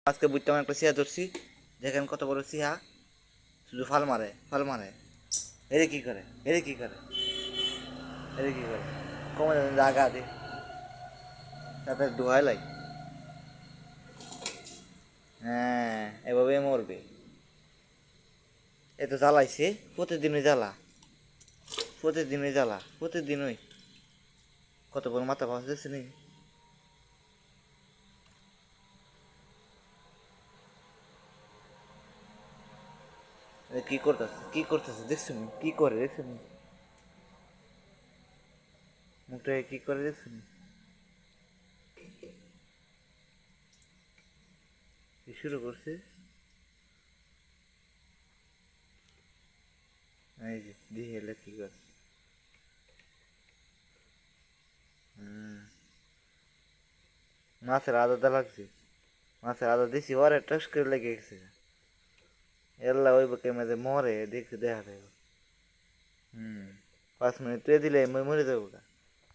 আজকে বুঝতে আমার একটা সিয়া ধরছি, দেখেন কত বড় সিয়া, শুধু ফাল মারে ফাল মারে। এরে কি করে, এরে কি করে, এরে কি করে, কমে জাগা দে, তাতে ডুহাই লাই। হ্যাঁ, এভাবে মরবে। এ তো জ্বালাইছে, প্রতিদিনই জ্বালা, প্রতিদিনই জ্বালা, প্রতিদিনই। কত বড় মাথা পাওয়া যাচ্ছে নি। কি করতেছে, কি করতেছে দেখছো নি, কি করে দেখছো নি, মুখটা কি করে দেখছো নি, কি শুরু করছে। এই যে দিয়ে এলে কি করে। মাছের আদা লাগছে, মাছের আদা দিছি ওরে টস করে লেগে গেছে। এল্লা ওই বুকে মধ্যে মরে দেখতে দেখা যায়। 5 মিনিট তুই দিলে মরে যাবো।